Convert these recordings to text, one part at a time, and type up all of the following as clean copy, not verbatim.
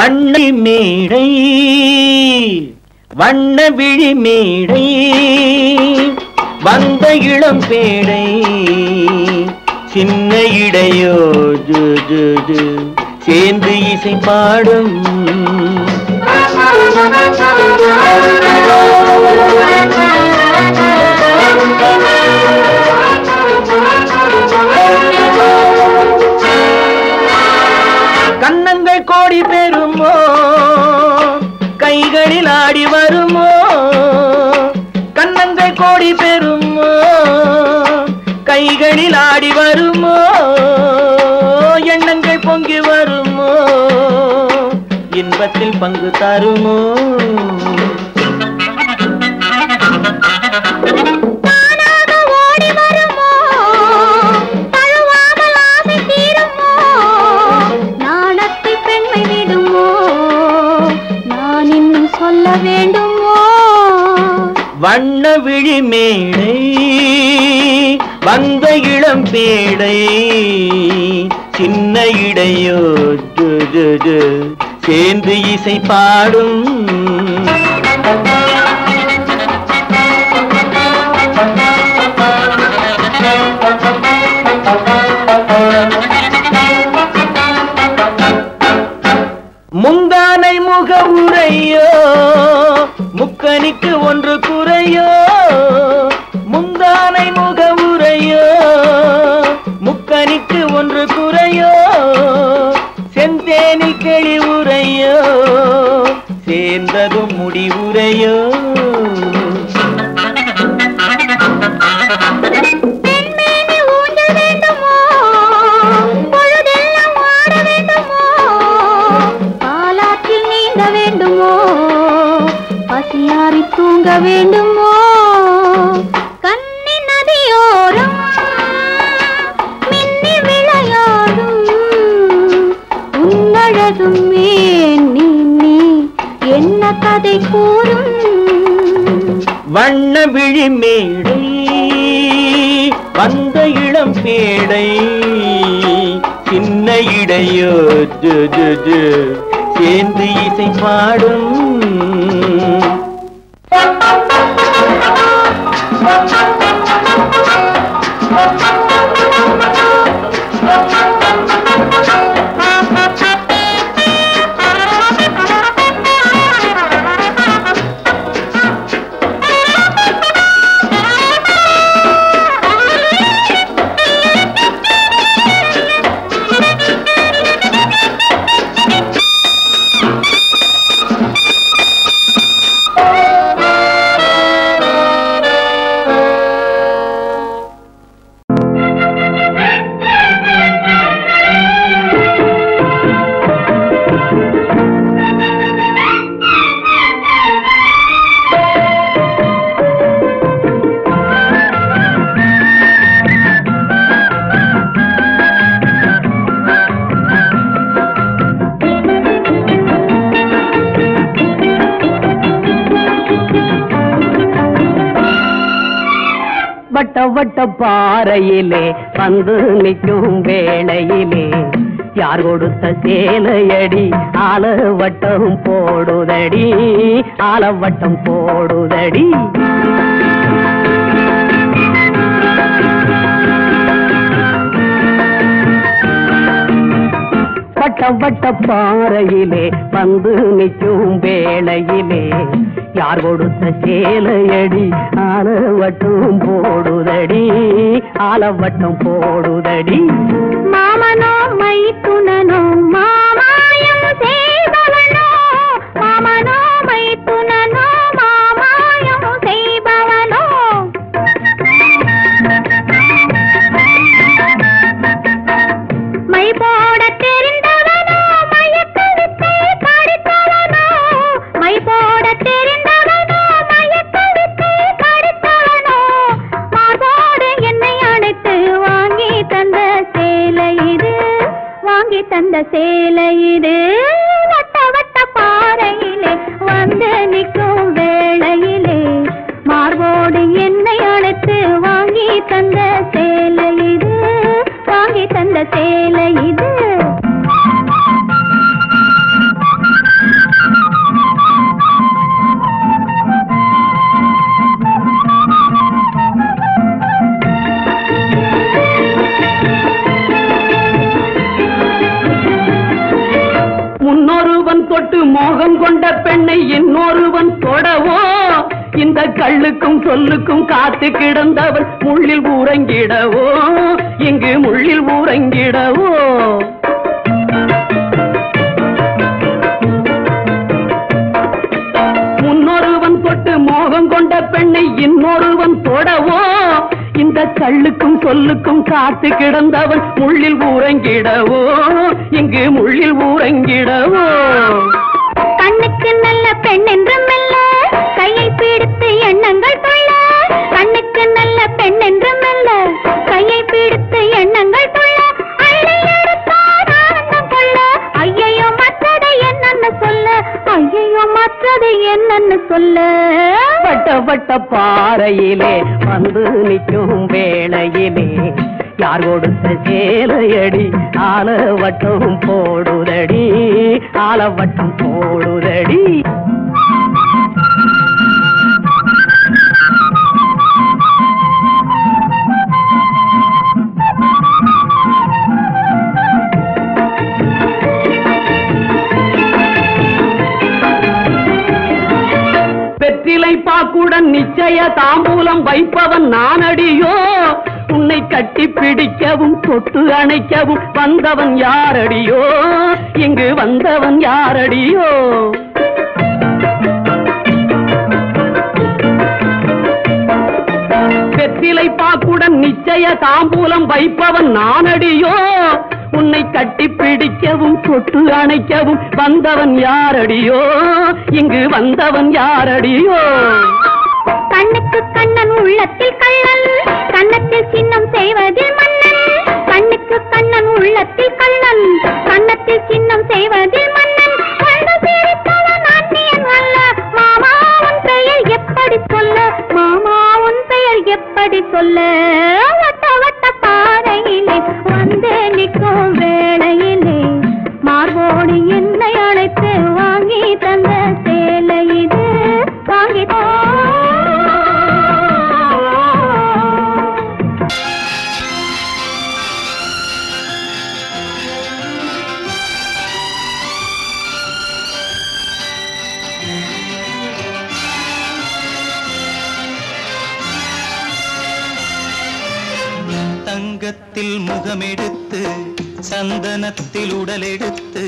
வண்ண மேடை வண்ண விழி மேடை வந்த இளம் பேடை சின்ன இடையோ ஜு ஜு ஜு சேர்ந்து இசை பாடும் கண்ணங்கள் கோடி பெறுமோ கைகளில் ஆடி வருமோ கண்ணங்கள் கோடி பெறுமோ கைகளில் ஆடி வருமோ எண்ணங்கள் பொங்கி வருமோ இன்பத்தில் பங்கு தருமோ வண்ண விழி மேடை வந்த இளம் பேடை சின்ன இடையோ ஜு ஜு ஜு சேர்ந்து இசை பாடும் முந்தானை முக உரையோ முக்கனிக்கு ஒன்று குறையோ முந்தானை முக உரையோ முக்கனிக்கு ஒன்று குறையோ செந்தேனில் கிளி உரையோ சேர்ந்ததும் முடிவுரையோ பசியாரி தூங்க வேண்டுமோ கண்ணி நதியோரம் மின்னி விளையாடும் உன்னழகும் நீ என்ன கதை கூறும் வண்ண விழி மேடை வந்த இளம் பேடை சின்ன இடையோ ஜு ஜு ஜு சேர்ந்து இசை பாடும் வட்ட வட்ட பாறையிலே வந்து நிற்கும் வேளையிலே யார் கொடுத்த சேலையடி ஆல வட்டம் போடுதடி ஆல வட்டம் போடுதடி வட்ட வட்ட பாறையிலே வந்து நிற்கும் வேளையிலே யார் கொடுத்த சேலையடி ஆல வட்டம் போடுதடி ஆல வட்டம் போடுதடி மாமனோ மைத்துனனோ மாமாயம் செய்பவனோ மாமனோ மைத்துனனோ மாமாயம் செய்பவனோ மை போட தெரிந்தவனோ மயக்கவித்தை படித்தவனோ மை போட தெரிந்தவனோ மயக்கவித்தை படித்தவனோ மார்போடு என்னை அணைத்து வாங்கி தந்த சேலை இது வாங்கி தந்த சேலை கள்ளுக்கும் சொல்லுக்கும் காத்து கிடந்தவள் முள்ளில் ஊரங்கிடவோ இங்கு முள்ளில் ஊரங்கிடவோ முன்னொருவன் தொட்டு மோகம் கொண்ட பெண்ணை இன்னொருவன் தொடவோ இந்த கள்ளுக்கும் சொல்லுக்கும் காத்து கிடந்தவன் முள்ளில் ஊரங்கிடவோ இங்கு முள்ளில் ஊரங்கிடவோ கண்ணுக்கு நல்ல பெண் என்றும் மெல்ல கையை பிடித்து எண்ணங்கள் கொள்ள கண்ணுக்கு நல்ல பெண் என்றும் மெல்ல கையை பிடித்து எண்ணங்கள் கொள்ள அள்ளி எடுத்தார் ஆனந்தம் கொள்ள ஐயையோ மற்றதை என்னன்னு சொல்ல ஐயையோ மற்றதை என்னன்னு சொல்ல வட்ட வட்ட பாறையிலே வந்து நிற்கும் வேளையிலே யார் கொடுத்த சேலையடி ஆலவட்டம் போடுதடி ஆலவட்டம் போடுதடி வெற்றிலை பாக்குடன் நிச்சய தாம்பூலம் வைப்பவன் நானடியோ உன்னை கட்டி பிடிக்கவும் தொட்டு அணைக்கவும் வந்தவன் யாரடியோ இங்கு வந்தவன் யாரடியோ வெற்றிலை பாக்குடன் நிச்சய தாம்பூலம் வைப்பவன் நானடியோ உன்னை கட்டி பிடிக்கவும் தொட்டு அணைக்கவும் வந்தவன் யாரடியோ இங்கு வந்தவன் யாரடியோ கண்ணுக்கு கண்ணன் உள்ளத்தில் கள்ளன் கண்ணத்தில் சின்னம் செய்வதில் மன்னன் கண்ணுக்கு கண்ணன் உள்ளத்தில் கள்ளன் கண்ணத்தில் சின்னம் செய்வதில் மன்னன் கண்டு சிரித்தவன் அந்நியன் அல்ல மாமா உன் பெயர் எப்படி சொல்ல மாமா உன் பெயர் எப்படி சொல்ல வட்ட வட்ட பாறையிலே வந்து நிற்கும் வேளையிலே மார்போடு என்னை அழைத்து வாங்கி தந்த சேலை இது வாங்கி தங்கத்தில் முகமெடுத்து சந்தனத்தில் உடலெடுத்து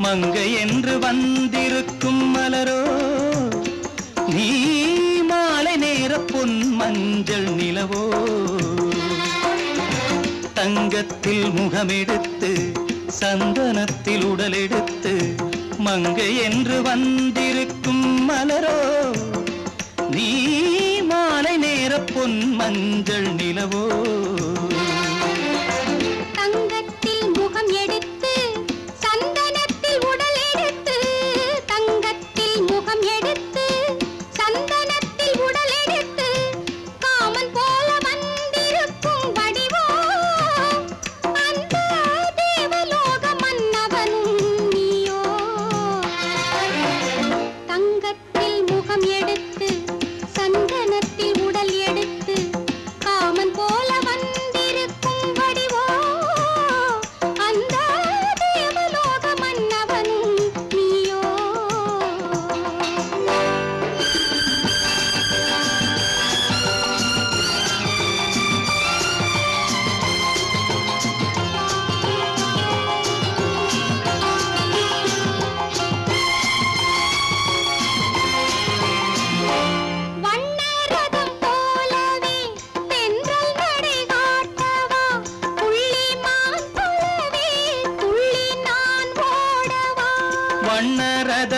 மங்கை என்று வந்திருக்கும் மலரோ நீ மாலை நேர பொன் மஞ்சள் நிலவோ தங்கத்தில் முகமெடுத்து சந்தனத்தில் உடலெடுத்து மங்கை என்று வந்திருக்கும் மலரோ நீ மாலை நேர பொன் மஞ்சள் நிலவோ தங்கத்தில் முகம் எடுத்து சந்தனத்தில் உடல் எடுத்து தங்கத்தில் முகம் எடுத்து சந்தனத்தில் உடல் எடுத்து காமன் போல வந்திருக்கும் வடிவோ அந்த தேவலோக மன்னவனும் நீயோ தங்கத்தில் முகம் எடுத்து சந்தனத்தில் உடல் எடுத்து காமன் போல வந்திருக்கும் வடிவோ அந்த தேவலோக மன்னவனும் நீயோ வண்ணரதம் போலவே தென்றல் நடை காட்டவா புள்ளிமான் போலவே துள்ளி நான் ஓடவா வண்ணரதமாகினால்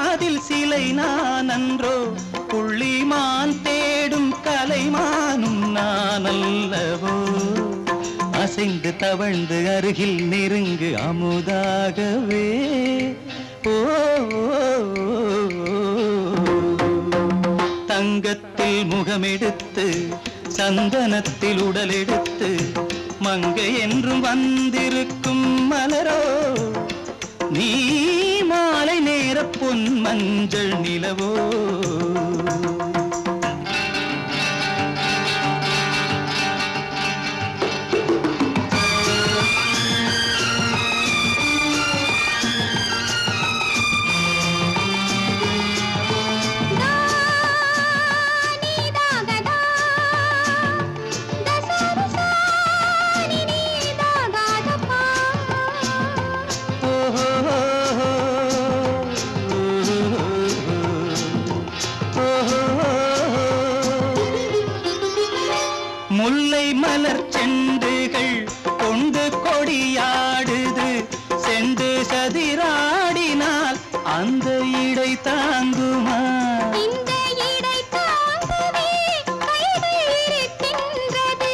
அதில் சிலை நான் அன்றோ புள்ளிமான் தேடும் கலைமானும் நான் அல்லவோ அசைந்து தவழ்ந்து அருகில் நெருங்கு அமுதாகவே ஓ தங்கத்தில் முகமெடுத்து சந்தனத்தில் உடலெடுத்து மங்கை என்றும் வந்திருக்கும் மலரோ நீ மாலை நேர பொன் மஞ்சள் நிலவோ Da அந்த இடை தாங்குமா? இந்த இடை தாங்குவே கைகள் இருக்கின்றது.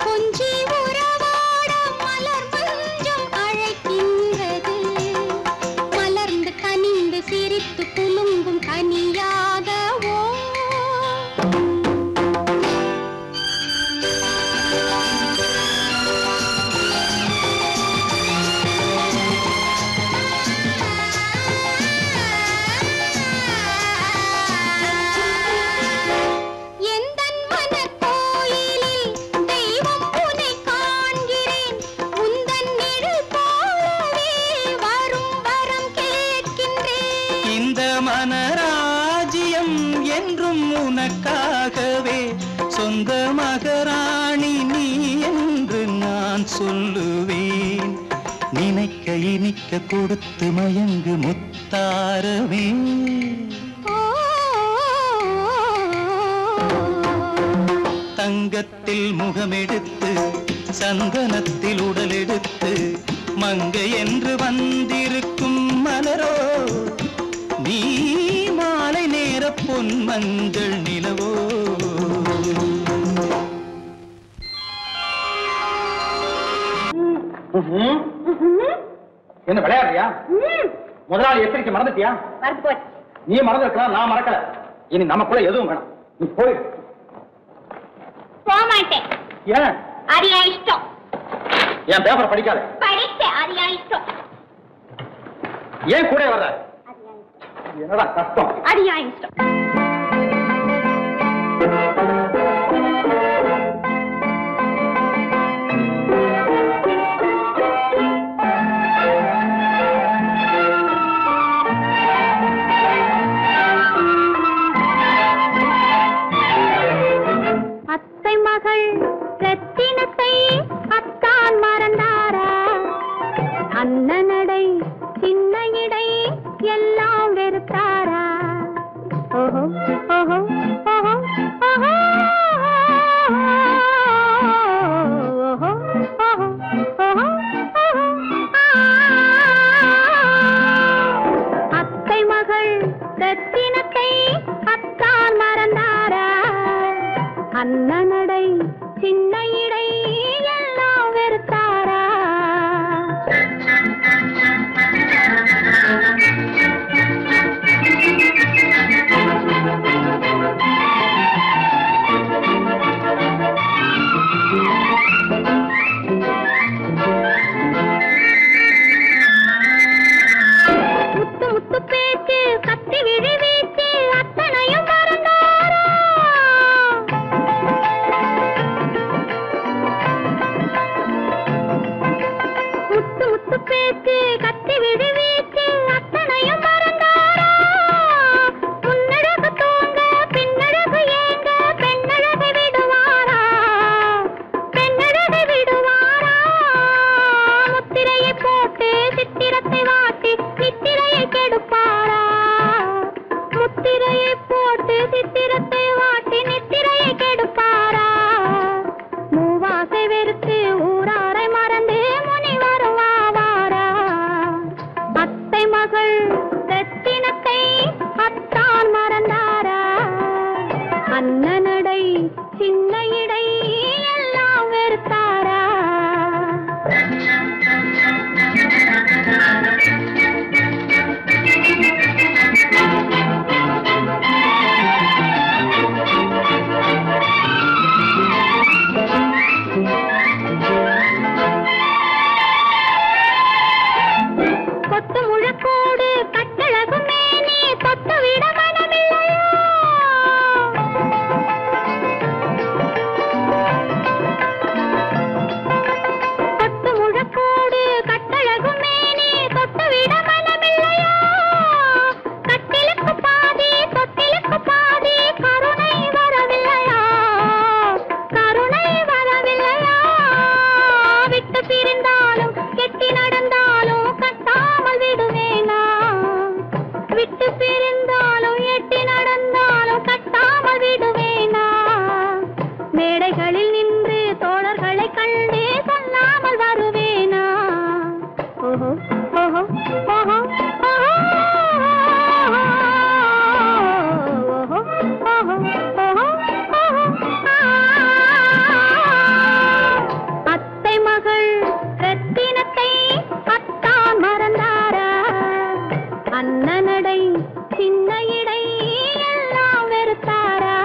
கொஞ்சி உறவாட மலர் மஞ்சம் அழைக்கின்றது. மலர்ந்து கனிந்து சிரித்து குலுங்கும் கனியாகவோ மனராஜ்யம் என்றும் உனக்காகவே சொந்த மகராணி நீ என்று நான் சொல்லுவேன். நினைக்க இனிக்க கொடுத்து மயங்கு முத்தாரவே. தங்கத்தில் முகமெடுத்து சந்தனத்தில் உடலெடுத்து மங்கை என்று வந்திருக்கும் மலரோ நீ மாலை நேர பொன் மஞ்சள் நிலவோ. என்ன விளையாடுறியா? முதலாளி எச்சரிக்கை மறந்துட்டியா? நீ மறந்துருக்கலாம், நான் மறக்கல. இனி நமக்குள்ள எதுவும் வேணாம், நீ போய். போக மாட்டேன். ஏன்? அது என் இஷ்டம். என் பேப்பர் படிக்காத. படித்தேன், அது என் இஷ்டம். ஏன் கூட வர்ற? என்னடா கஷ்டம்? அது என் இஷ்டம். அத்தை மகள் ரத்தினத்தை அத்தான் மறந்தாரா? அண்ணனடை சின்ன இடை எல்லாம் வெறுத்தாரா? ஓஹோ ஓஹோ ஓஹோ ஓஹோ ஓஹோ ஓஹோ ஓஹோ. அத்தை மகள் ரத்தினத்தை அத்தான் மறந்தாரா? அண்ணனடை சின்ன இடை எல்லாம் வெறுத்தாரா? முத்து முத்து பேச்சு கத்தி விழி வீச்சு அத்தனையும் மறந்தாரா? முத்து முத்து பேச்சு கத்தி விழி வீச்சு அத்தனையும் மறந்தாரா? முன்னழகு தூங்க பின்னழகு ஏங்க பெண்ணழகை விடுவாரா? பெண்ணழகை விடுவாரா? முத்திரையை போட்டு சித்திரத்தை வாட்டி நித்திரையை கெடுப்பாரா? முத்திரையை போட்டு சித்திரத்தை வாட்டி நித்திரையை கெடுப்பாரா? மூவாசை வெறுத்து ஊராரை மறந்து முனி வருவாரா? அத்தை மகள் ரத்தினத்தை அத்தான் மறந்தாரா? அண்ணனடை சின்ன இடை எல்லாம் வெறுத்தாரா? சின்ன இடை எல்லாம் வெறுத்தாரா?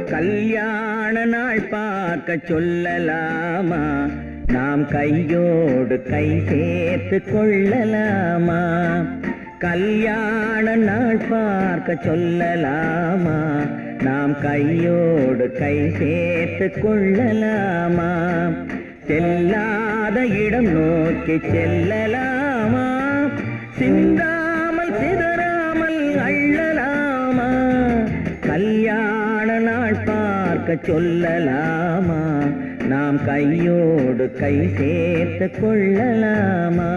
கல்யாண நாள் பார்க்க சொல்லலாமா? நாம் கையோடு கை சேர்த்து கொள்ளலாமா? கல்யாண நாள் பார்க்க சொல்லலாமா? நாம் கையோடு கை சேர்த்து கொள்ளலாமா? செல்லாத இடம் நோக்கி செல்லலாமா? சிந்தாமல் சிதறாமல் அள்ளலாமா? கல்யாண நாள் பார்க்க சொல்லலாமா? நாம் கையோடு கை சேர்த்து கொள்ளலாமா?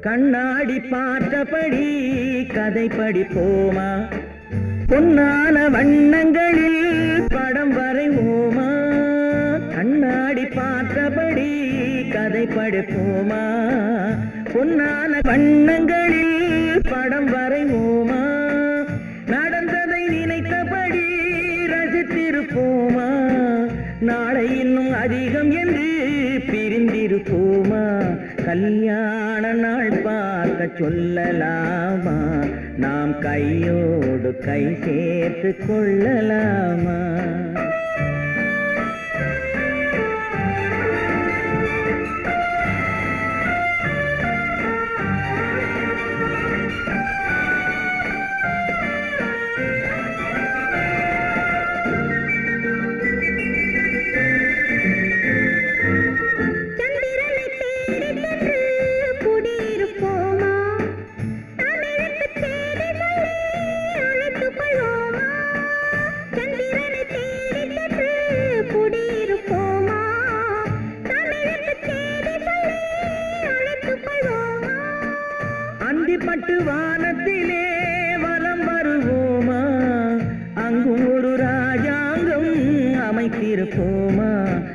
கண்ணாடி பார்த்தபடி கதை படிப்போமா? பொன்னான வண்ணங்களில் படம் வரைவோமா? கண்ணாடி பார்த்தபடி கதை படிப்போமா? பொன்னான வண்ணங்களில் படம் வரைவோமா? நடந்ததை நினைத்தபடி ரசித்திருப்போமா? நாளை இன்னும் அதிகம் என்று பிரிந்திருப்போமா? கல்யாண நாள் பார்க்க சொல்லலாமா? நாம் கையோடு கை சேர்த்து கொள்ளலாமா? பட்டு வானத்திலே வலம் வருவோமா? அங்கு ஒரு ராஜாங்கம் அமைத்திருப்போமா?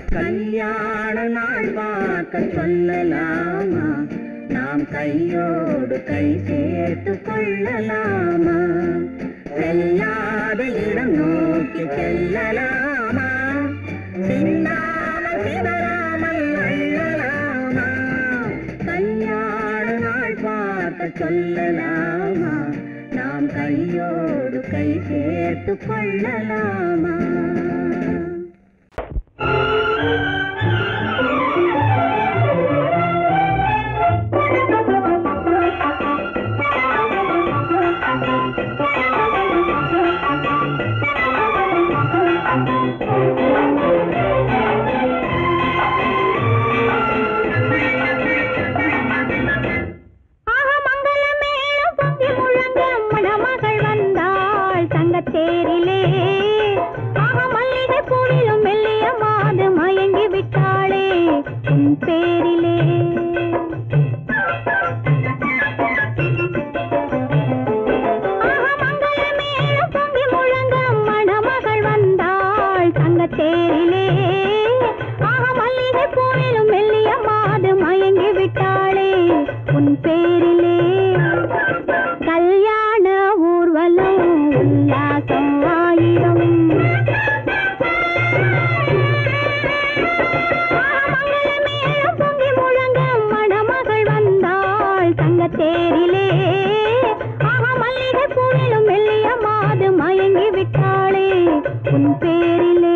கல்யாண நாள் பார்க்க சொல்லலாமா? நாம் கையோடு கை சேர்த்து கொள்ளலாமா? செல்லாத இடம் நோக்கி செல்லலாமா? சிந்தாமல் சிதறாமல் அள்ளலாமா? கல்யாண நாள் பார்க்க சொல்லலாமா? நாம் கையோடு கை சேர்த்து கொள்ளலாமா? தேரிலே உன் பேரிலே கல்யாண ஊர்வலம் உல்லாசம் ஆயிரம் மங்களமேளம் பொங்கி முழங்க மணமகள் வந்தாள் தங்கத்தேரிலே மல்லிகை பூவிலும் மெல்லிய மாது மயங்கி விட்டாளே உன் பேரிலே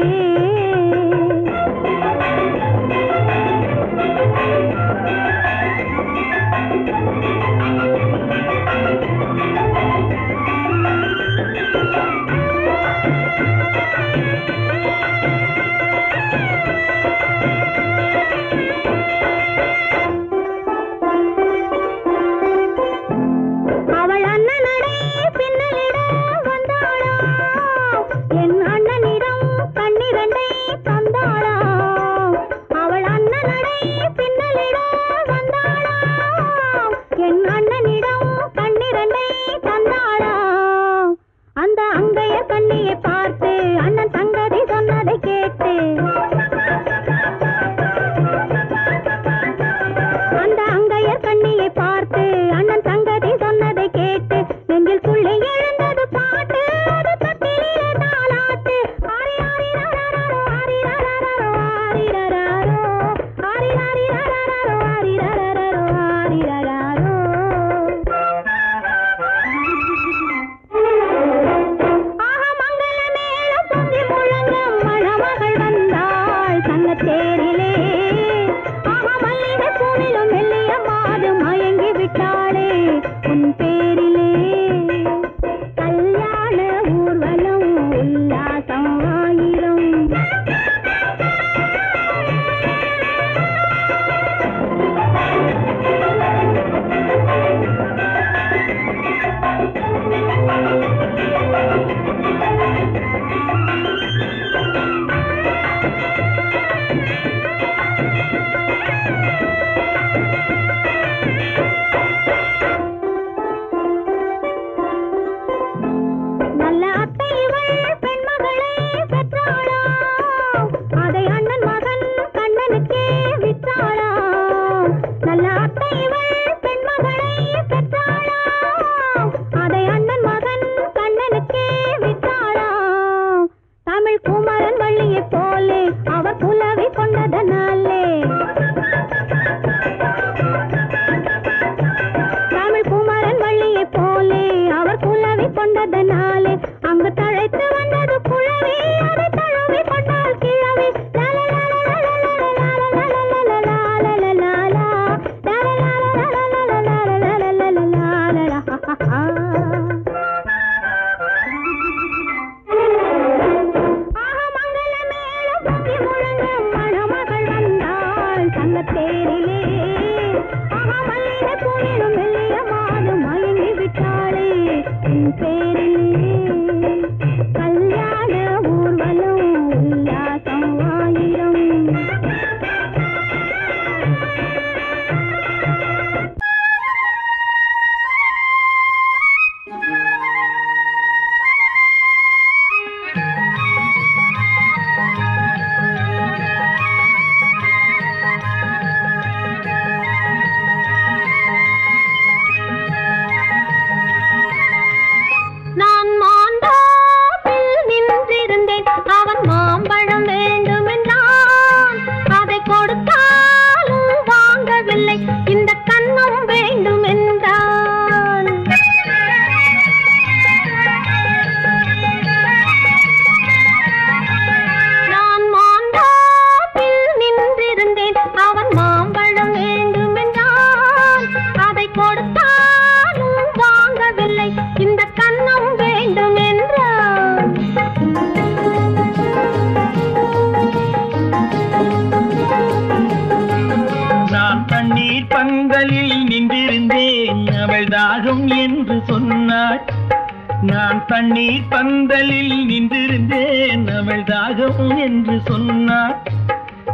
நான் தண்ணீர் பந்தலில் நின்றிருந்தேன் அவள் தாகம் என்று சொன்னாள்.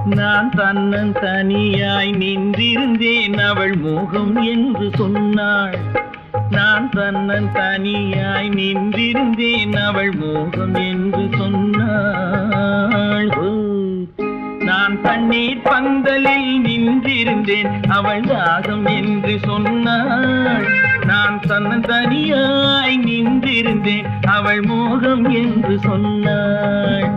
நான் தன்னன் தனியாய் நின்றிருந்தேன் அவள் மோகம் என்று சொன்னாள். நான் தன்னன் தனியாய் நின்றிருந்தேன் அவள் மோகம் என்று சொன்னாள். நான் தண்ணீர் பந்தலில் நின்று நின்றிருந்தேன் அவள் தாகம் என்று சொன்னாள். நான் தன்னந்தனியாய் நின்றிருந்தேன் அவள் மோகம் என்று சொன்னாள்.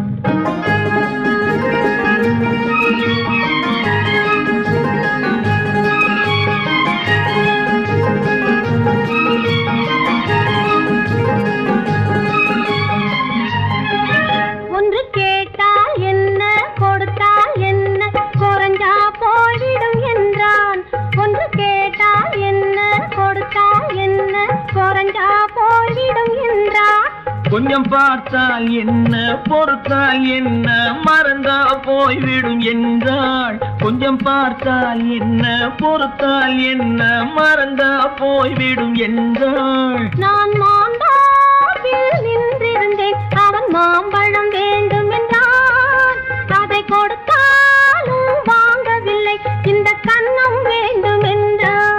ஒன்று கேட்டால் என்ன கொடுத்தால் என்ன குறைஞ்சா போய்விடும் என்றான். ஒன்று கேட்டால் என்ன கொடுத்தால் என்ன குறைஞ்சா போய்விடும் என்றான். கொஞ்சம் பார்த்தால் என்ன பொறுத்தால் என்ன மறந்தா போய்விடும் என்றாள். கொஞ்சம் பார்த்தால் என்ன பொறுத்தால் என்ன மறந்தா போய்விடும் என்றாள். நான் மாந்தாவில் நின்றிருந்தேன் அவன் மாம்பழம் வேண்டும் என்றான். அதை கொடுத்தாலும் வாங்கவில்லை இந்த கன்னம் வேண்டும் என்றான்.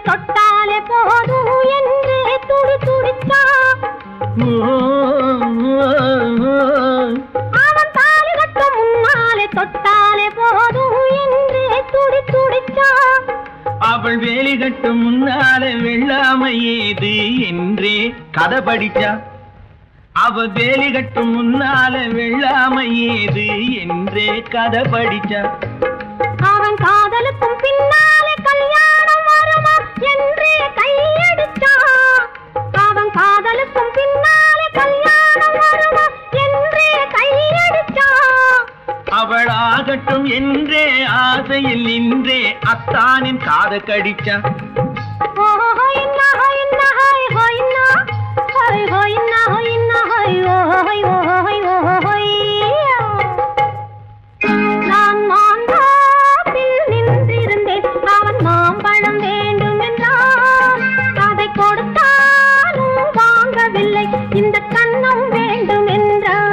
தொட்டாலே போதும் என்றே துடி துடித்தான். அவன் தாலி கட்டும் முன்னாலே தொட்டாலே போதும் என்றே துடி துடித்தான். அவள் வேலி கட்டும் முன்னாலே வெள்ளாமை ஏது என்றே கதை படிச்சா. அவள் வேலி கட்டும் முன்னாலே வெள்ளாமை ஏது என்றே கதை படிச்சா. அவன் காதலுக்கும் பின்னாலே கல்யாணம் வருமா என்றே கையடிச்சான். அவன் காதலுக்கும் பின்னாலே கல்யாணம் வருமா என்றே கையடிச்சான். அவள் ஆகட்டும் என்றே ஆசையில் நின்றே அத்தானின் காத கடிச்சா. நான் மாந்தாப்பில் நின்றிருந்தேன் அவன் மாம்பழம் வேண்டும் என்றான். அதை கொடுத்தாலும் வாங்கவில்லை இந்த கன்னம் வேண்டும் என்றான்.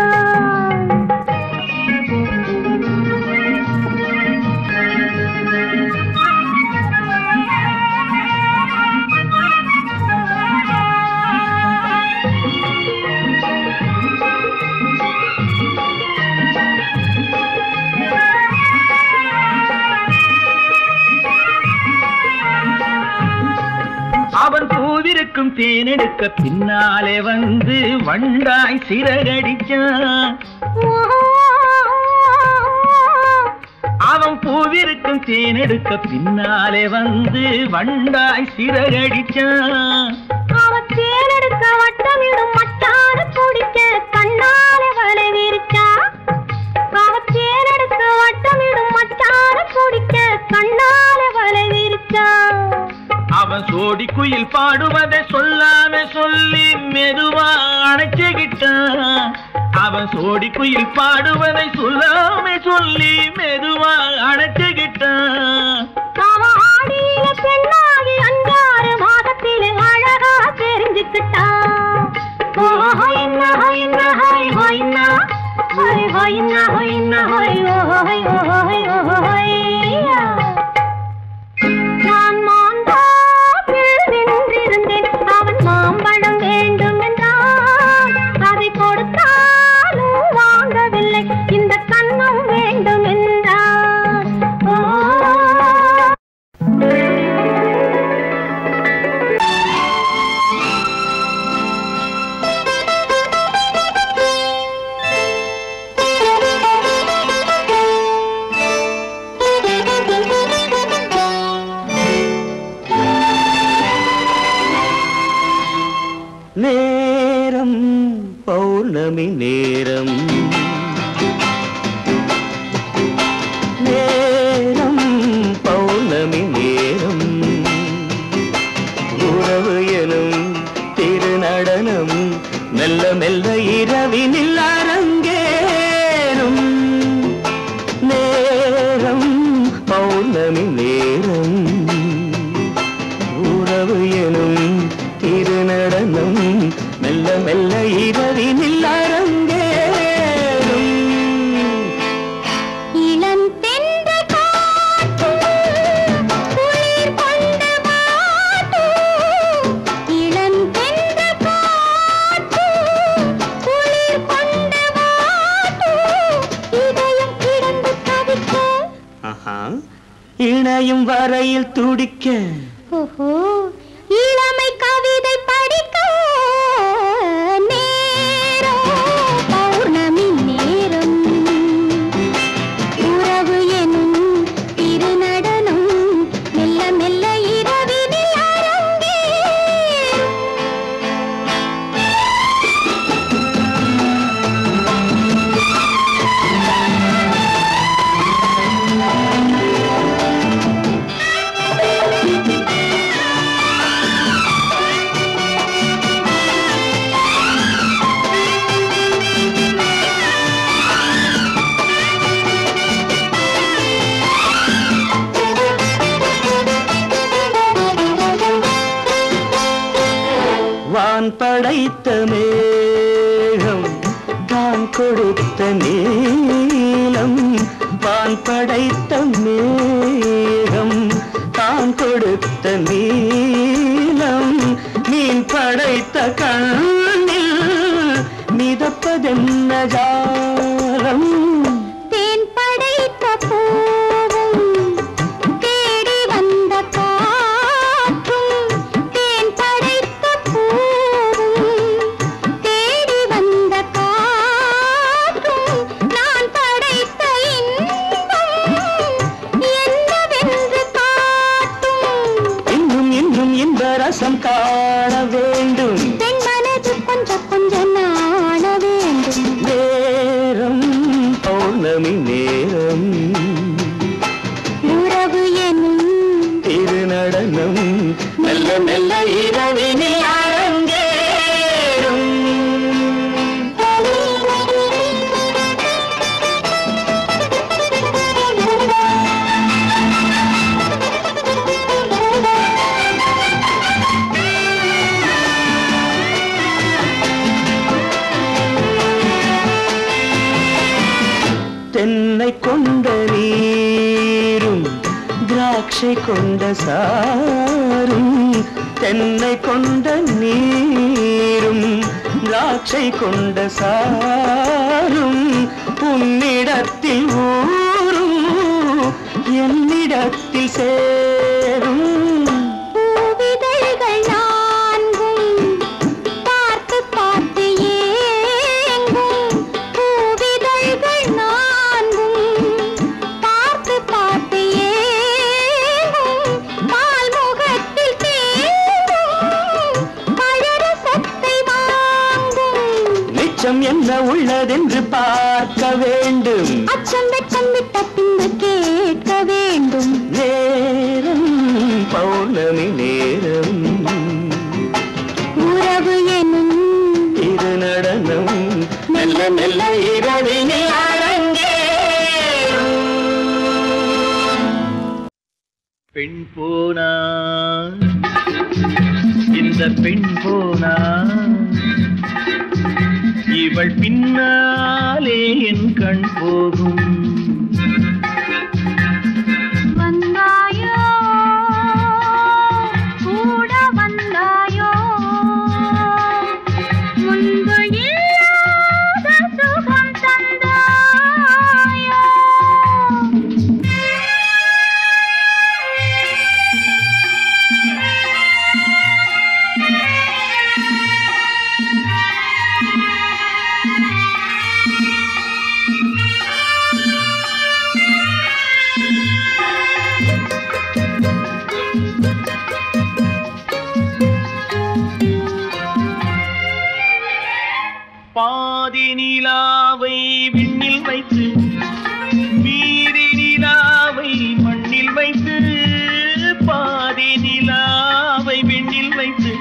அவன் பூவிருக்கும் தேனெடுக்க பின்னாலே வந்து வண்டாய் சிறகடிச்சான். அவன் பூவிருக்கும் தேனெடுக்க பின்னாலே வந்து வண்டாய் சிறகடிச்சான். அவன் தேனெடுக்க வட்டமிடும் மட்டான குடிக்க கண்ணாலே வலை விரிச்சா. அவன் தேனெடுக்க வட்டமிடும் மட்டான குடிக்க கண்ணாலே வலை விரிச்சா. அவன் சோடி குயில் பாடுவதை சொல்லாம சொல்லி மெதுவா அணைச்சுக்கிட்டான். அவன் சோடி குயில் பாடுவதை சொல்லாம சொல்லி மெதுவா அணைச்சுக்கிட்டான். அவன் ஆடியில பெண்ணாகி 5-6 மாதத்திலே அழகா தெரிஞ்சுக்கிட்டான். நான் மாந்தாப்பில் நின்றிருந்தேன் அவன் மாம்பழம் வேண்டும் என்றான். அதை கொடுத்தாலும் வாங்கவில்லை இந்த கன்னம் வேண்டும் என்றான். இணையும் வரையில் துடிக்க இளமை கவிதை படிக்க நேரம் பௌர்ணமி நேரம் உறவு எனும் திருநடனம் மெல்ல மெல்ல இரவினில் அரங்கேறும். வான் படைத்த மேகம் தான் கொடுத்த நீலம் வான் படைத்த மேகம் தான் கொடுத்த நீலம் மீன் படைத்த கண்ணில் மிதப்பதென்ன ஜாலம் தேன் படைத்த பூவும் தேடி வந்த காற்றும் தேன் படைத்த பூவும் தேடி வந்த காற்றும் நான் படைத்த இன்பம் என்னவென்று காட்டும். இன்னும் இன்னும் இன்ப ரசம் காண வேண்டும் பெண் மனது கொஞ்சம் கொஞ்சம் நாண வேண்டும். நேரம் பௌர்ணமி நேரம் உறவு எனும் திருநடனம் மெல்ல மெல்ல இரவினில் அரங்கேறும். தென்னை கொண்ட நீரும் திராட்சை கொண்ட சாரும் தென்னை கொண்ட நீரும் திராட்சை கொண்ட சாரும் உன்னிடத்தில் ஊரும் என்னிடத்தில் சேரும். பூவிதழ்கள் நான்கும் பார்த்து பார்த்து ஏங்கும். பூவிதழ்கள் நான்கும் பார்த்து பார்த்து ஏங்கும். பால்முகத்தில் தேங்கும் பழரசத்தை வாங்கும். நிச்சம் என்ன உள்ளதென்று பார்க்க வேண்டும் அச்சம் வெச்சம் விட்ட பின்பு கேட்க வேண்டும். நேரம் பௌர்ணமி நேரம் உறவு எனும் திருநடனம் மெல்ல மெல்ல இரவினில் அரங்கேறும். பெண் போனா இந்த பெண் போனா இவள் பின்னாலே என் கண் போகும். வந்தாயோ கூட வந்தாயோ முன்பு இல்லாத சுகம் தந்தாயோ. பாதி நிலாவை விண்ணில் வைத்து மீதி நிலாவை மண்ணில் வைத்து பாதி நிலாவை விண்ணில் வைத்து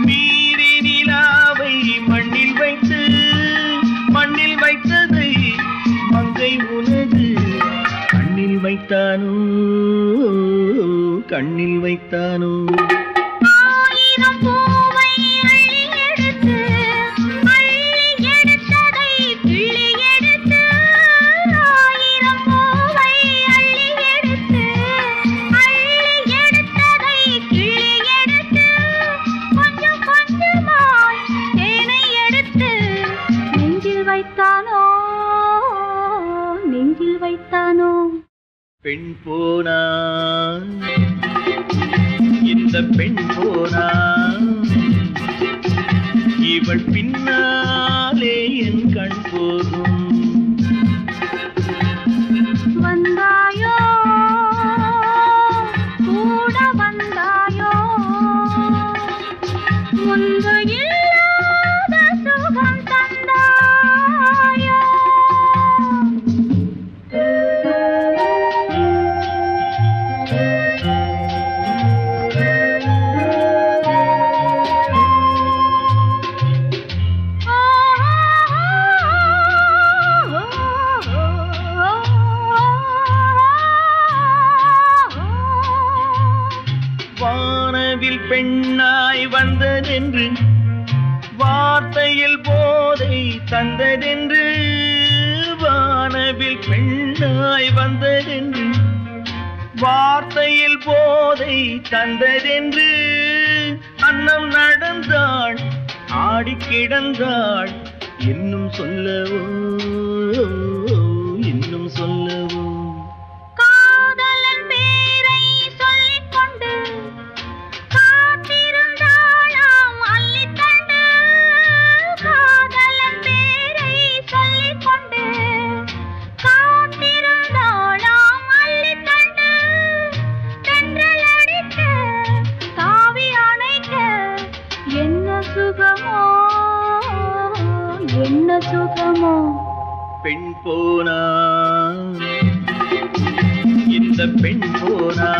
மீதி நிலாவை மண்ணில் வைத்து மண்ணில் வைத்ததை மங்கை உனது கண்ணில் வைத்தானோ கண்ணில் வைத்தானோ. ஆயிரம் பூவை அள்ளி எடுத்து அள்ளி எடுத்ததை கிள்ளி எடுத்து. ஆயிரம் பூவை அள்ளி எடுத்து அள்ளி எடுத்ததை கிள்ளி எடுத்து. கொஞ்சம் கொஞ்சமாய் தேனை எடுத்து நெஞ்சில் வைத்தானோ நெஞ்சில் வைத்தானோ. பெண் போனா இந்த பெண் போனா இவள் பின்னாலே என் கண் போகும். வந்தாயோ கூட வந்தாயோ முன்பு இல்லாத சுகம் தந்தாயோ. வானவில் பெண்ணாய் வந்ததென்று வார்த்தையில் போதை தந்ததென்று. வானவில் பெண்ணாய் வந்ததென்று வார்த்தையில் போதை தந்ததென்று. அன்னம் நடந்தாள் ஆடி கிடந்தாள் இன்னும் சொல்லவோ இன்னும் சொல்லவோ. காதலன் பேரை சொல்லிக் கொண்டு காத்திருந்தாளாம் அள்ளித்தண்டு. காதலன் பேரை சொல்லிக் கொண்டு காத்திருந்தாளாம் அள்ளித்தண்டு. தென்றல் அடிக்க தாவி அணைக்க என்ன சுகமோ என்ன சுகமோ. பெண் போனா இந்த பெண் போனா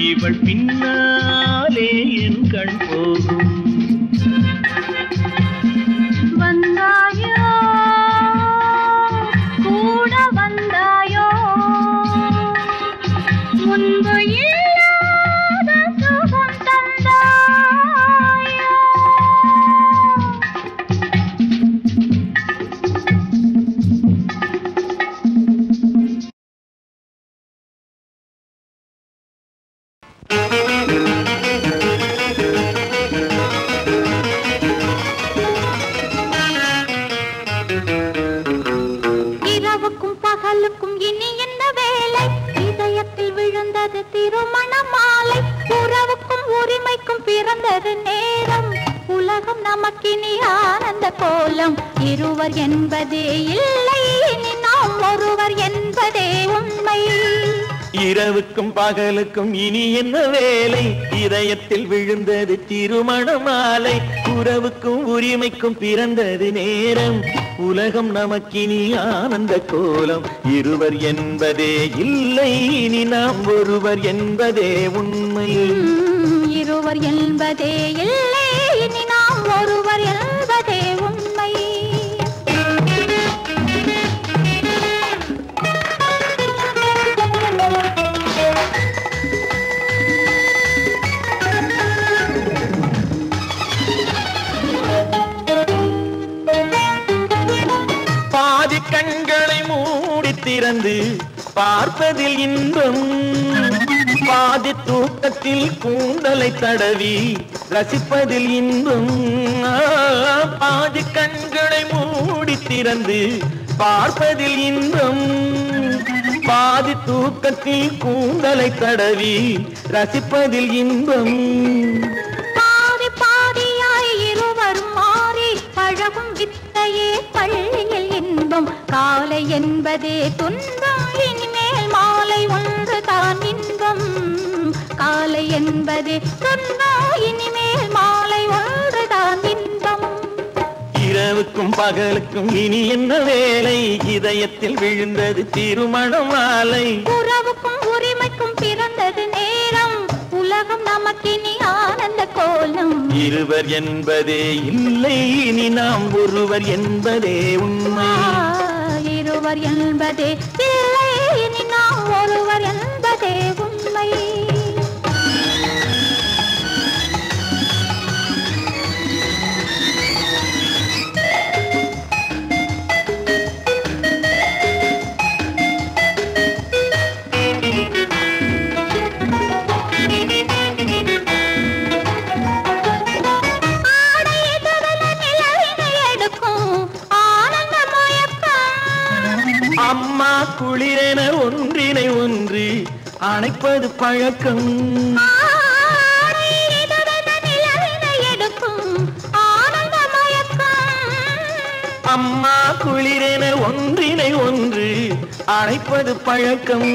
இவள் பின்னாலே என் கண் போகும். வந்தாயோ கூட வந்தாயோ முன்பு இல்லாத சுகம் தந்தாயோ. இரவுக்கும் பகலுக்கும் இனி என்ன வேலை? இதயத்தில் விழுந்தது திருமண மாலை. உறவுக்கும் உரிமைக்கும் பிறந்தது நேரம். உலகம் நமக்கினி ஆனந்த கோலம். இருவர் என்பதே இல்லை இனி நாம் ஒருவர் என்பதே உண்மை. இரவுக்கும் பகலுக்கும் இனி என்ன வேலை? இதயத்தில் விழுந்தது திருமண மாலை. உறவுக்கும் உரிமைக்கும் பிறந்தது நேரம். உலகம் நமக்கினி ஆனந்த கோலம். இருவர் என்பதே இல்லை இனி நாம் ஒருவர் என்பதே உண்மை. இருவர் என்பதே இல்லை இனி நாம் ஒருவர் என்பதே உண்மை. பாதி கண்களை மூடி திறந்து பார்ப்பதில் இன்பம். பாதி தூக்கத்தில் கூந்தலை தடவி ரசிப்பதில் இன்பம். பாதி கண்களை மூடி திறந்து பார்ப்பதில் இன்பம். பாதி தூக்கத்தில் கூந்தலை தடவி ரசிப்பதில் இன்பம். பாதி பாதியாய் இருவரும் மாறி பழகும் வித்தையே பள்ளியில் இன்பம். காலை என்பதே துன்பம் இனிமேல் மாலை ஒன்று தான் இன்பம். காலை என்பதே துன்பம் இனிமேல் மாலை ஒன்று தான் இன்பம். இரவுக்கும் பகலுக்கும் இனி என்ன வேலை? இதயத்தில் விழுந்தது திருமண மாலை. உறவுக்கும் உரிமைக்கும் பிறந்தது நேரம். உலகம் நமக்கினி ஆனந்த கோலம். இருவர் என்பதே இல்லை இனி நாம் ஒருவர் என்பதே உண்மை. இருவர் என்பதே இல்லை இனி நாம் ஒருவர் என்பதே உண்மை. அம்மா குளிரென ஒன்றினை ஒன்று அணைப்பது பழக்கம். அம்மா குளிரென ஒன்றினை ஒன்று அணைப்பது பழக்கம்.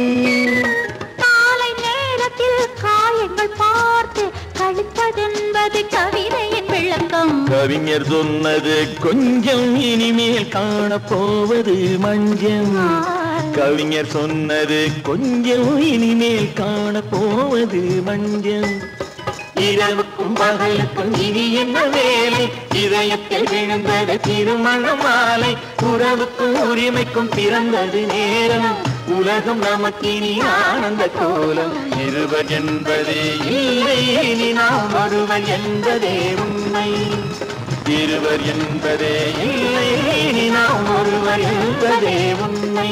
காலை நேரத்தில் காயங்கள் பார்த்து கழிப்பதென்பது கவிதையின் விளக்கம். கவிஞர் சொன்னது கொஞ்சம் இனிமேல் காணப்போவது மஞ்சம். கவிஞர் சொன்னது கொஞ்சம் இனிமேல் காணப்போவது மஞ்சம். இரவுக்கும் பகலுக்கும் இனி என்ன வேலை, இதயத்தில் விழுந்தது திருமண மாலை. உறவுக்கும் உரிமைக்கும் பிறந்தது நேரம், உலகம் நமக்கினி ஆனந்த கோலம். இருவர் என்பதே இல்லை, இனி நாம் ஒருவர் என்பதே உண்மை. இருவர் என்பதே இல்லை, இனி நாம் ஒருவர் என்பதே உண்மை.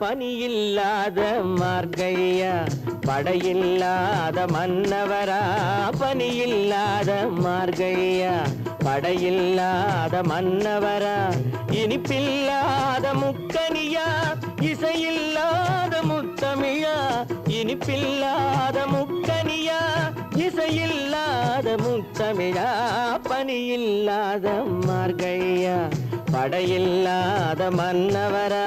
பனியில்லாத மார்கழியா படையில்லாத மன்னவரா. பனியில்லாத மார்கழியா படையில்லாத மன்னவரா. இனிப்பில்லாத முக்கனியா இசையில்லாத முத்தமிழா. இனிப்பில்லாத முக்கனியா இசையில்லாத முத்தமிழா. பனியில்லாத மார்கழியா படையில்லாத மன்னவரா.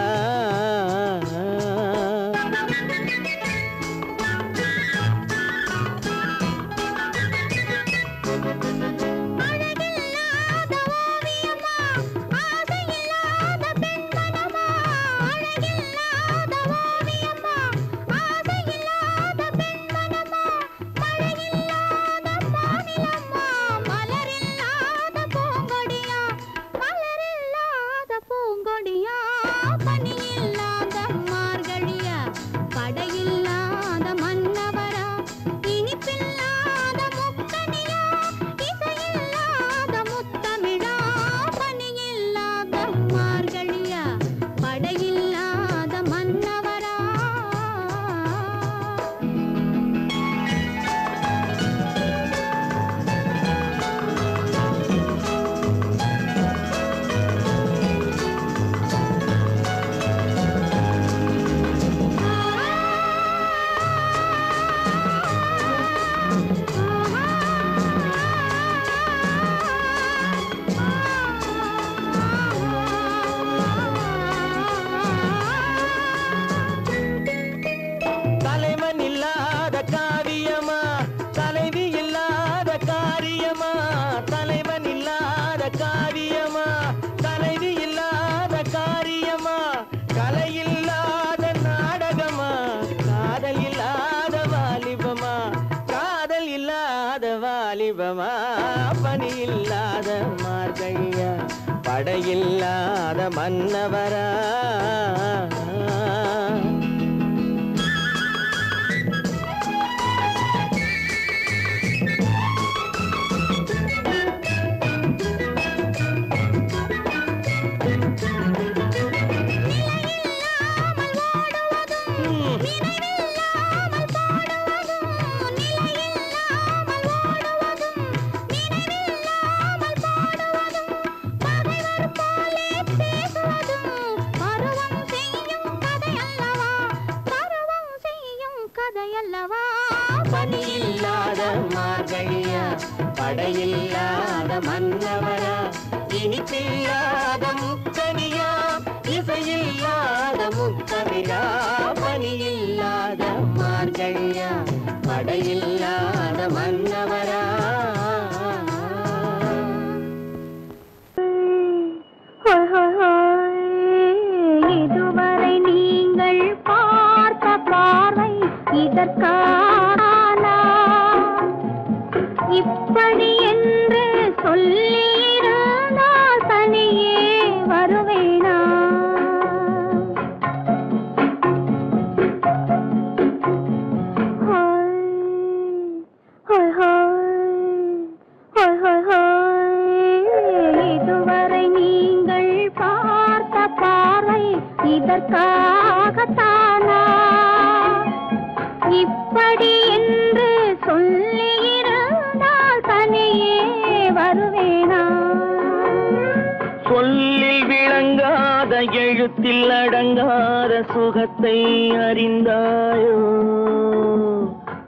பனியில்லாத மார்கழியா படையில்லாத மன்னவரா. பனியில்லாத மார்கழியா படையில்லாத மன்னவரா. இனிப்பில்லாத முக்கனியா இசையில்லாத முத்தமிழா. பனியில்லாத மார்கழியா படையில்லாத மன்னவரா. இதுவரை நீங்கள் பார்த்த பார்வை இதற்கான இப்படி என்று சொல்லியிருந்தால் தனியே வருவேனா? இதுவரை நீங்கள் பார்த்த பார்வை இதற்காகத்தானா? இப்படி என்று சொல்லியிருந்தால் தனியே வருவேனா? சொல்லில் விளங்காத எழுத்தில் அடங்காத சுகத்தை அறிந்தாயோ?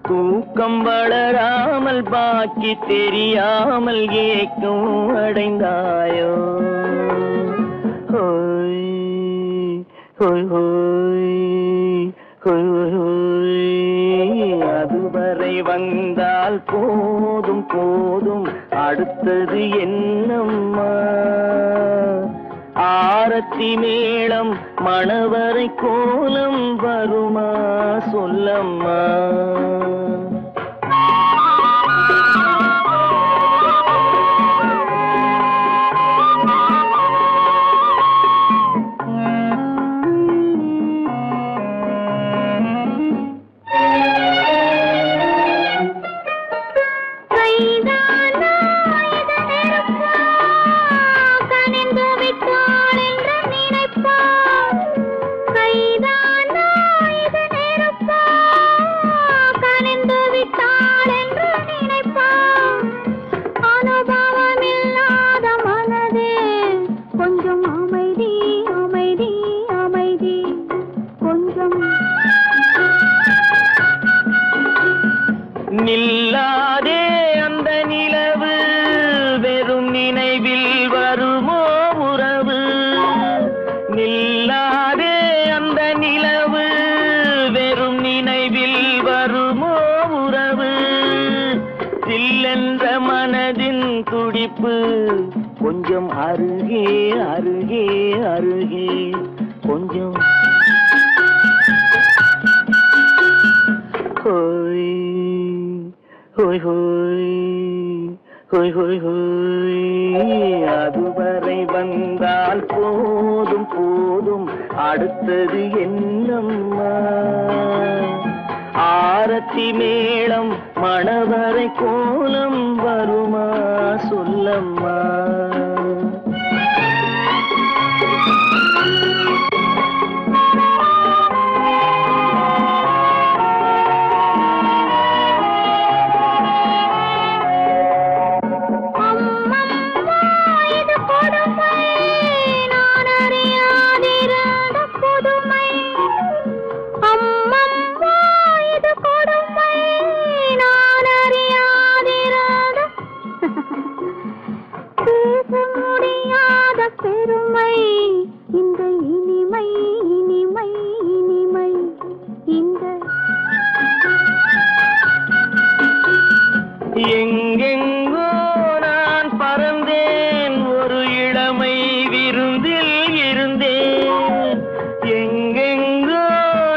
தூக்கம் வளராமல் பாக்கி தெரியாமல் ஏக்கம் அடைந்தாயோ? ஹோய் ஹோய் ஹோய் ஹோய் ஹோய். அதுவரை வந்தால் போதும் போதும், அடுத்தது என்னம்மா? ஆரத்தி மேளம் மணவரை கோலம் வருமா சொல்லம்மா? நில்லாதே அந்த நிலவு, வெறும் நினைவில் வருமோ உறவு? நில்லாதே அந்த நிலவு, வெறும் நினைவில் வருமோ உறவு? சில்லென்ற மனதின் துடிப்பு கொஞ்சம் அருகே அருகே அருகே கொஞ்சம். ஹோய் ஹோய் ஹோய் ஹோய் ஹோய் ஹோய். அதுவரை வந்தால் போதும் போதும், அடுத்தது என்னம்மா? ஆரத்தி மேளம் மணவரை கோலம் வருமா சொல்லம்மா? பெருமை இந்த இனிமை இனிமை இனிமை இந்த. எங்கெங்கோ நான் பறந்தேன், ஒரு இளமை விருந்தில் இருந்தேன். எங்கெங்கோ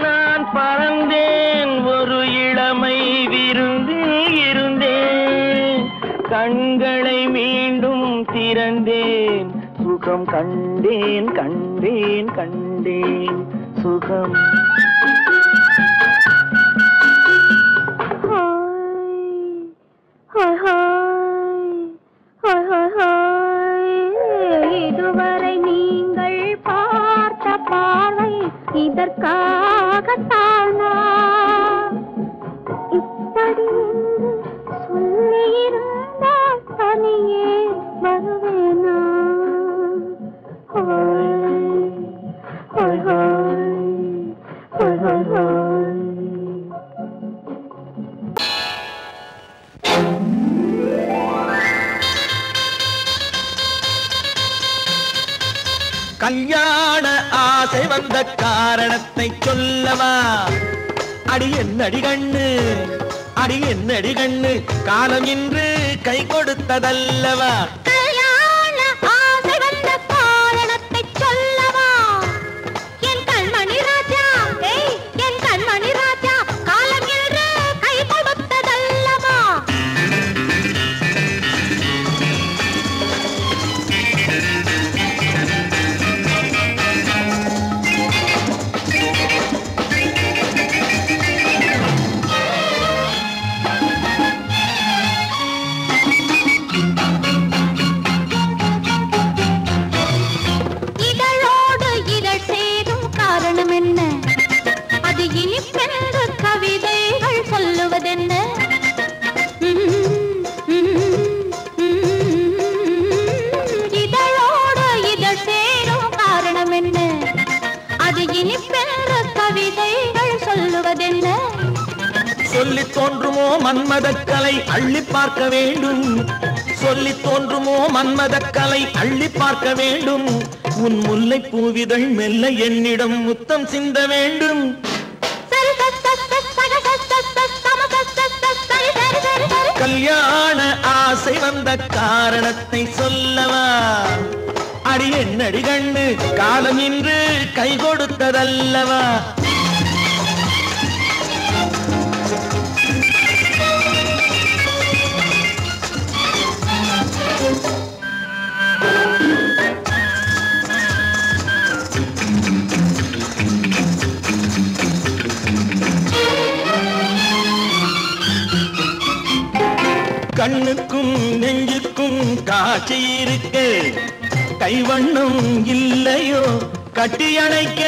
நான் பறந்தேன், ஒரு இளமை விருந்தில் இருந்தேன். கண்களை மீண்டும் திறந்தேன், சுகம் கண்டேன் கண்டேன் கண்டேன் சுகம். இதுவரை நீங்கள் பார்த்த பார்வை இதற்காகத்தானா? இப்படி சொல்லியிருந்தால் தனியே வருவேனா? கல்யாண ஆசை வந்த காரணத்தை சொல்லவா? அடி என்னடி கண்ணு, அடி என்னடி கண்ணு, காலம் இன்று கை கொடுத்ததல்லவா? கல்யாண ஆசை வந்த காரணத்தை சொல்லவா? என் கண்மணி ராஜா, என் கண்மணி ராஜா, காலம் இன்று கை கொடுத்ததல்லவா? தோன்றுமோ மன்மதக்கலை அள்ளி பார்க்க வேண்டும் சொல்லி தோன்றுமோ மன்மதக்கலை அள்ளி பார்க்க வேண்டும் உன் முல்லை பூவிதழ் மெல்ல என்னிடம் முத்தம் சிந்த வேண்டும் கல்யாண ஆசை வந்த காரணத்தை சொல்லவா அடி என்னடி கண்டு காலம் இன்று கை கொடுத்ததல்லவா கண்ணுக்கும் நெஞ்சுக்கும் காட்சி இருக்க கைவண்ணம் இல்லையோ கட்டி அணைக்க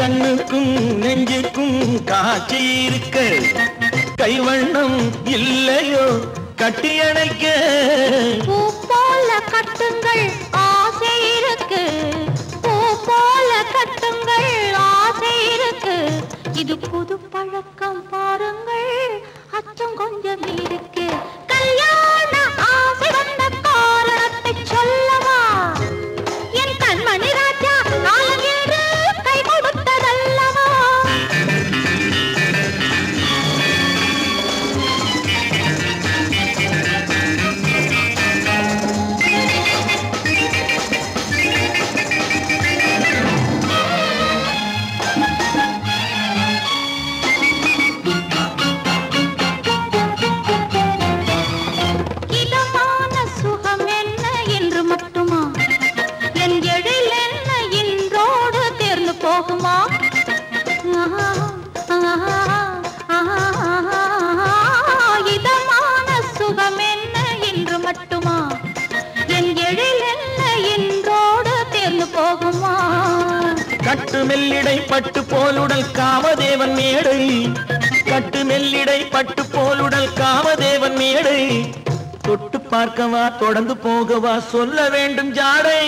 கண்ணுக்கும் நெஞ்சுக்கும் காட்சி இருக்க கைவண்ணம் இல்லையோ கட்டி அணைக்க பூ போல கட்டுங்கள் ஆசை இருக்கு பூ போல கட்டுங்கள் ஆசை இருக்கு இது புது பழக்கம் பாருங்கள் அச்சம் கொஞ்சம் இருக்கு கல்யாண ஆசை வந்த காரணத்தை சொல்லவா என் கண்மணி ராஜா காலம் என்று கை கொடுத்ததல்லவா இதமான சுகம் என்ன என்று மட்டுமா என் எழில் என்ன என்றோடு தேர்ந்து போகுமா கட்டு மெல்லிடை பட்டு போலுடல் காமதேவன் மேடை கட்டு மெல்லிடை பட்டு போலுடல் காமதேவன் மேடை தொட்டு பார்க்கவா தொடர்ந்து போகவா சொல்ல வேண்டும் ஜாடை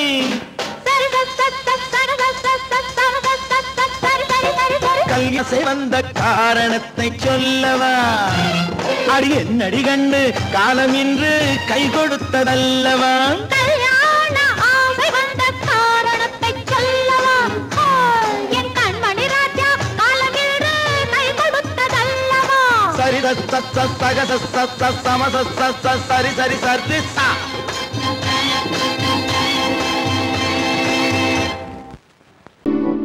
கல்யாசை வந்த காரணத்தை சொல்லவா அடி என்னடி கண்டு காலம் இன்று கை கொடுத்ததல்லவா கல்யாண ஆசை வந்த காரணத்தை சொல்லவா என் கண்மணி ராஜா காலம் என்று கை கொடுத்ததல்லவா சரி சக சம சரி சரி சரி சா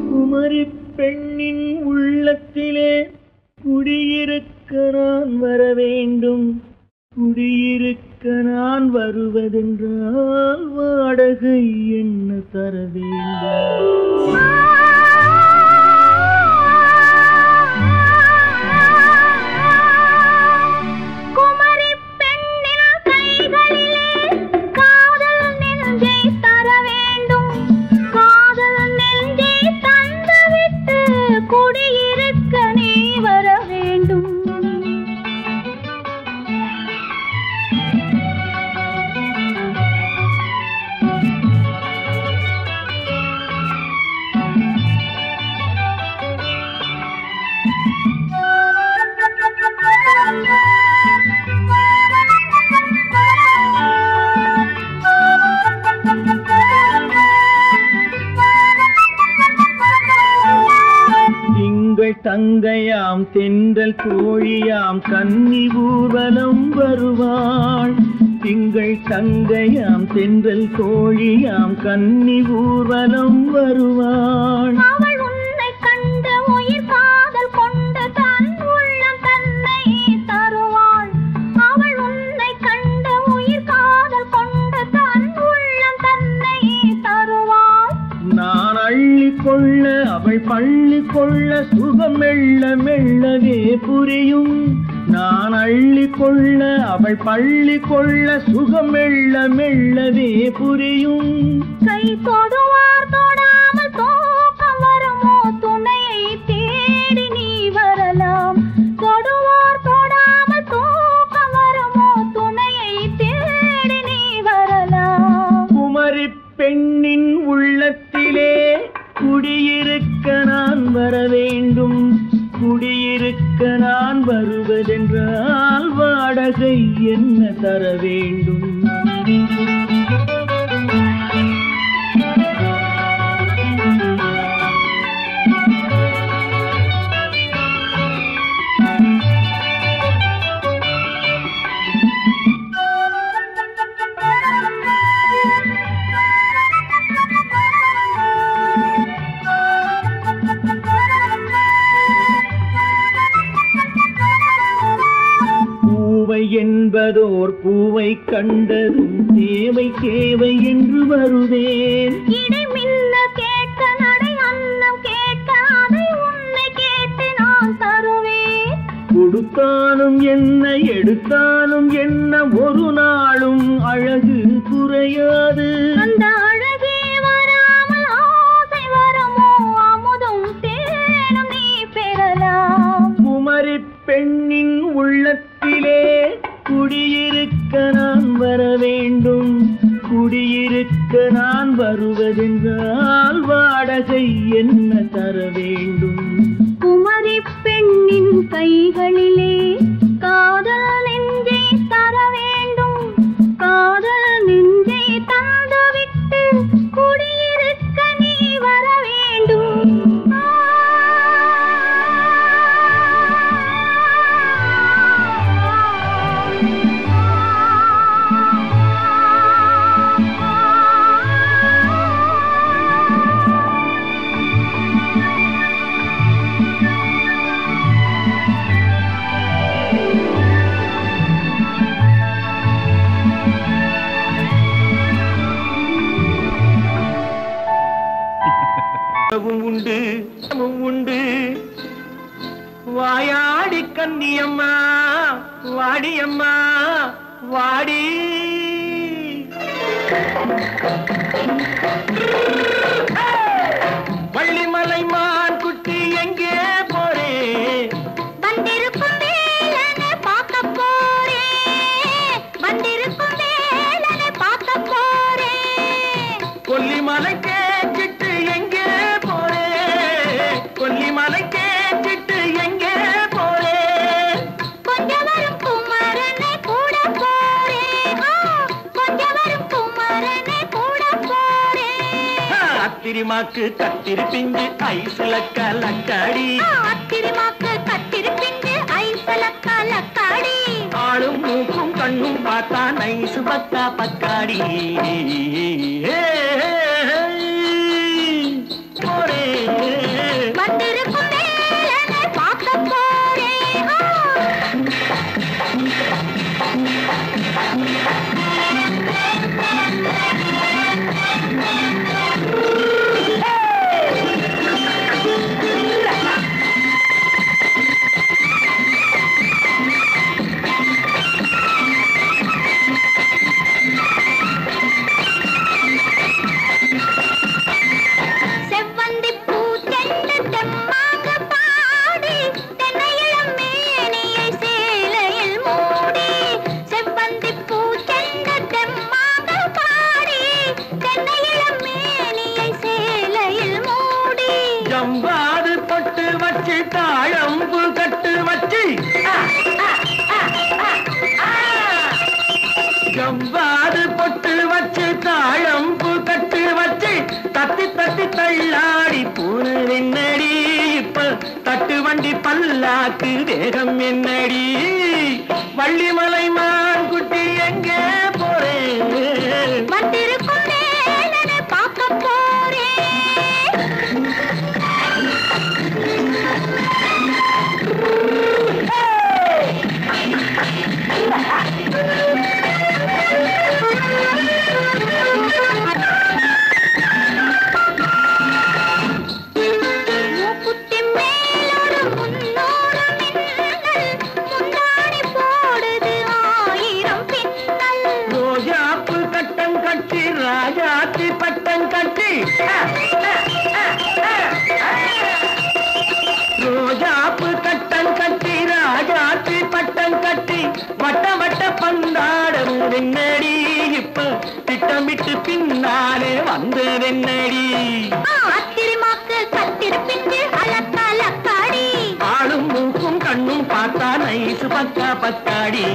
குமரி பெண்ணின் உள்ளத்திலே குடியிருக்க நான் வர வேண்டும் குடியிருக்க நான் வருவதென்றால் வாடகை என்ன தர வேண்டும் குமரி பெண்ணின் கைகளிலே காதல் நெஞ்சை தர வேண்டும் காதல் நெஞ்சை தந்துவிட்டு குடியிருக்க நீ வர வேண்டும் தங்கையாம் தென்றல் தோழியாம் கன்னி ஊர்வலம் வருவாள் திங்கள் தங்கையாம் தென்றல் தோழியாம் கன்னி ஊர்வலம் வருவாள் அவள் உன்னை கண்டு உயிர் காதல் கொண்டு தன் உள்ளம் தன்னை தருவாள் அவள் உன்னை கண்டு உயிர் காதல் கொண்டு தன் உள்ளம் தன்னை தருவாள் நான் அள்ளி கொள்ள அவள் பள்ளி கொள்ள சுகம் மெல்ல மெல்லவே புரியும் நான் அள்ளி கொள்ள அவள் பள்ளி கொள்ள சுகம் மெல்ல மெல்லவே புரியும் கை தொடுவார் தொடாமல் தூக்கம் வருமோ துணையை தேடி நீ வரலாம் தொடுவார் தொடாமல் தூக்கம் வருமோ துணையை தேடி நீ வரலாம் குமரி பெண்ணின் உள்ளத்திலே குடியிருக்க நான் வர வேண்டும் குடியிருக்க நான் வருவதென்றால் வாடகை என்ன தர வேண்டும்? என்பதோர் பூவை கண்டதும் தேவை தேவை என்று வருவேன். இடை மின்ன கேட்க நடை அன்னம் கேட்க அதை உன்னை கேட்டு நான் தருவேன். கொடுத்தாலும் என்ன எடுத்தாலும் என்ன ஒரு நாளும் அழகு குறையாது. அந்த அழகே வராமல் ஆசை வரமோ அமுதும் தேனும் நீ பெறலாம். குமரி பெண்ணின் உள்ளத்திலே குடியிருக்க நான் வர வேண்டும். குடியிருக்க நான் வருவதென்றால் வாடகை என்ன தர வேண்டும்? குமரி பெண்ணின் கைகளிலே காதல் நெஞ்சை தர வேண்டும். காதல் நெஞ்சை தந்துவிட்டு குடியிருக்க நீ வர வேண்டும். உண்டு உண்டு வாயாடி கன்னியம்மா வாடியம்மா வாடி. வள்ளிமலை மான் குட்டி எங்கே போறே? வந்திருக்கும் வேலனை பார்க்க போறேன். வந்திருக்கும் வேலனை பார்க்க போறேன். கொல்லிமலை கேட்டுட்டு எங்கே போறே? கொல்லிமலை கேட்டுட்டு எங்கே போறே? கொஞ்சம் வரும் குமரனை கூட போறேன். கொஞ்சம் வரும் குமரனை கூட போறேன். அத்திரிமாக்கு கத்திரி பிஞ்சு ஐசுல கலக்காடி. அத்திரிமாக்கு கத்திரி பிஞ்சு ஐசுல கலக்காடி. ஆளும் மூக்கும் கண்ணும் பார்த்தா நைசு பக்கா பக்காடி. வந்திருக்கும் வேலனை பார்க்க போறேன். செவ்வந்தி பூச்செண்டு தெம்மாக பாடி தென்னையிளம் மேனியை சேலையில் மூடி. செவ்வந்தி பூச்செண்டு தெம்மாக பாடி தென்னையிளம் மேனியை சேலையில் மூடி. ஜம்பாது பொட்டு வச்சு தாழம்பு கட்டு வச்சு. ஜம்பாது பொட்டு வச்சு தாழம்பு கட்டு வச்சு தத்தி தத்தி தள்ளாடி பூனு என்னடி? இப்ப தட்டு வண்டி பல்லாக்கு வேகம் என்னடி? வள்ளிமலை மான் குட்டி எங்கே போறேன்? வந்திருக்கும் வேலனை பார்க்க போறேன். மூக்குத்தி மேலொரு முன்னோடு மின்னல் முந்தாணி போடுது ஆயிரம் பின்னல். ரோஜாப்பு கட்டம் கட்டி ராஜாத்தி பட்டம் கட்டி. ரோஜாப்பு கட்டம் கட்டி ராஜாத்தி பட்டம் கட்டி வட்ட வட்ட பந்தாடம் வெண்ணடி. இப்ப திட்டமிட்டு பின்னாலே வந்ததென்னடி? அத்திரிமாக்கு கத்திரி பிஞ்சு அலக்காடி. ஆளும் மூக்கும் கண்ணும் பார்த்தா நைசு பக்கா பக்காடி